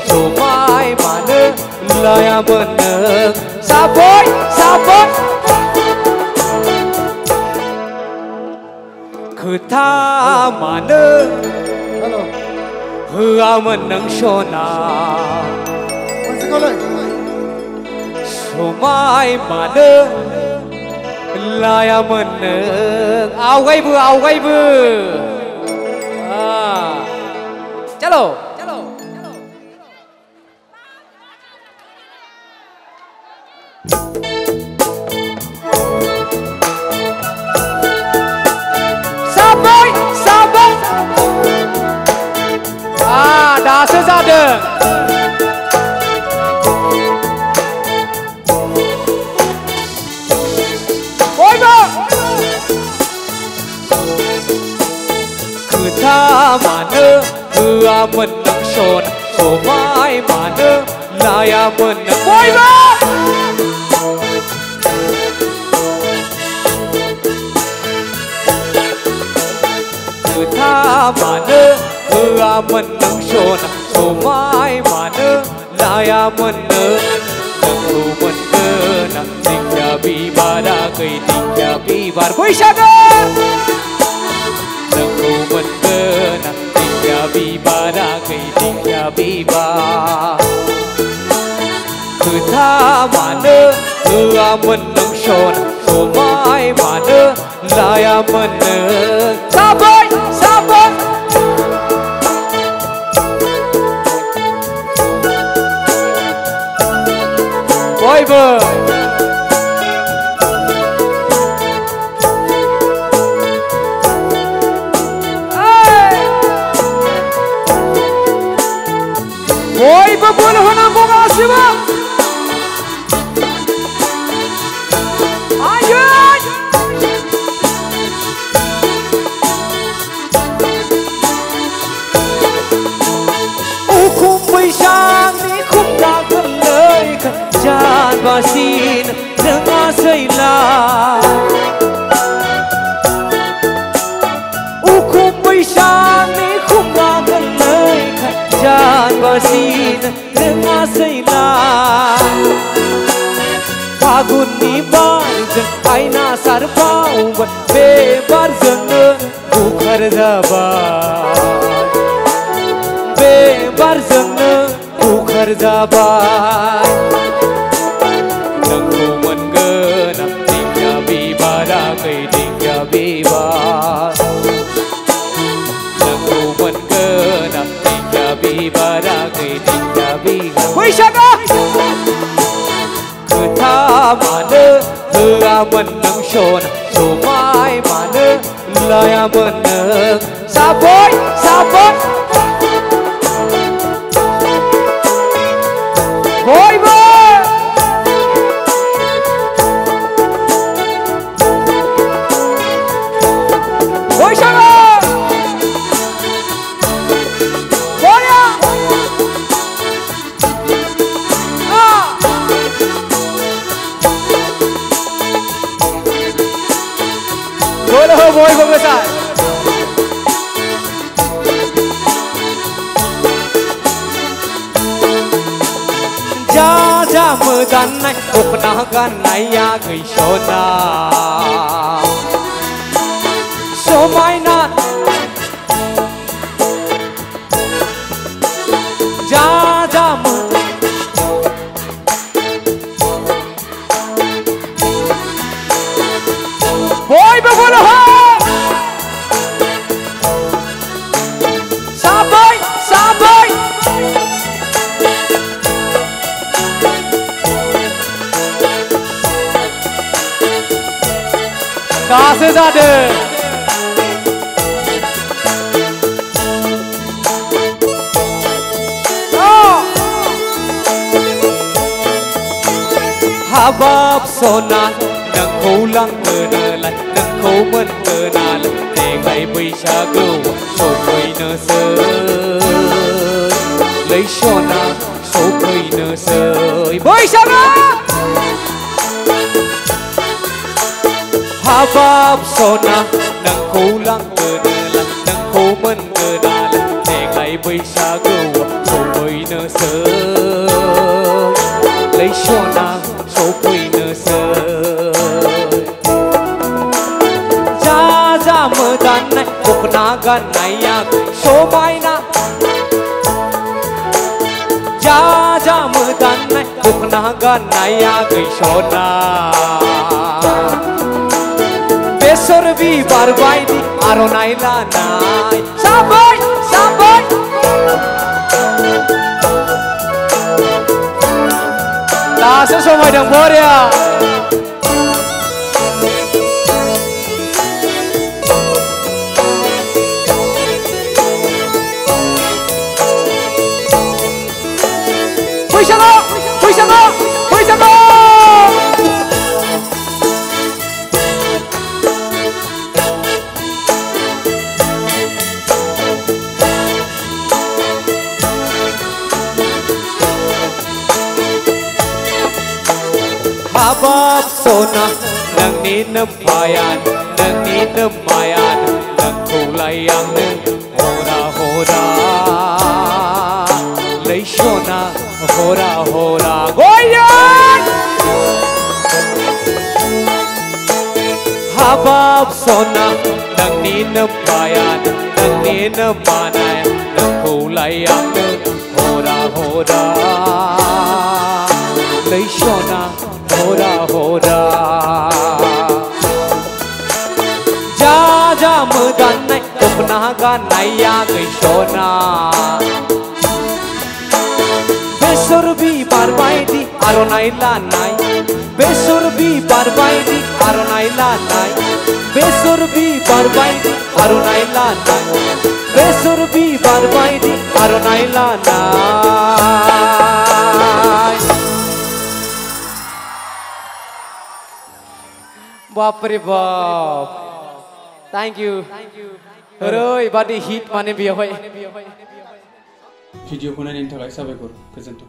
समाय मानो लायामोन नों साबै साबै खोथा मानो होआमोन नों सना समाय मानो लायामोन नों आवगायबो चलो साबै साबै दासो जादों बयबो खोथा मानो होआमोन नों सना समाय मानो लायामोन नों बयबो खोथा मानो होआमोन नों सना समाय मानो लायामोन नों नोंखौ मोनगोन आं दिंखिया बिबारा गै दिंखिया बिबार बैसागो नोंखौ मोनगोन आं दिंखिया बिबारा गै दिंखिया बिबार खोथा मानो होआमोन नों सना समाय मानो लायामोन नों साबै साबै बयबो बयबो बोलो होनांगौ गासिबो उखुम बैसागनि खुमदा गोरलै जानबासिन रोङासैला उखुम बैसागनि खुमदा गोरलै जानबासिन रोङासैला फागुननि बारजों आइना सारबावबाय बे बारजोंनो बुखार जाबाय बे बारजोंनो बुखार जाबाय नोंखौ मोनगोन आं दिंखिया बिबारा गै दिंखिया बिबार नोंखौ मोनगोन आं दिंखिया बिबारा गै दिंखिया बिबार बैसागो खोथा मानो होआमोन नों सना समाय मानो लायामोन नों साबै साबै बयबो बैसागो बया बोलो बयबो गोसा जा मोदाननाय दखना गाननाया गैसना समायना जा बयबो बोलो साबै साबै दासो जादों हाबाब सना नोंखौ लांगोनालाय नोंखौ मोनगोनालाय देग्लाय बैसागोआव सफैनोसै लै सना सफैनोसै बैसागो हाबाब सना नोंखौ लांगोनालाय नोंखौ मोनगोनालाय देग्लाय बैसागोआव सफैनोसै लैसना सफैनोसै जा मोदाननाय दखना गाननाया समायना जा मोदाननाय दखना गाननाया गैसना बेसर बिबार बायदि आर'नाइ लानाय साबै साबै दासो समायदों बरिया बैसागु हाबाब सना नोंनि नोम्फायान नोंनि नोम्मायान नोंखौलाय आंनो हरा हरा लैसना हरा हरा गयान हाबाब सना नोंनि नोम्फायान नोंनि नोम्मानाय नोंखौलाय आंनो हरा हरा लैसना हरा हरा जा मोदाननाय दखना गाननाया गैसना बेसर बिबार बायदि आर'नाइ लानाय बेसर बिबार बायदि आर'नाइ लानाय बेसर बिबार बायदि आर'नाइ लानाय बेसर बिबार बायदि आर'नाइ लानाय बाप रे बाप थैंक यू ओरैबादि हिट माने बेयावहाय भिडिअखौ नायनायनि थाखाय साबायखर गोजोन्थों।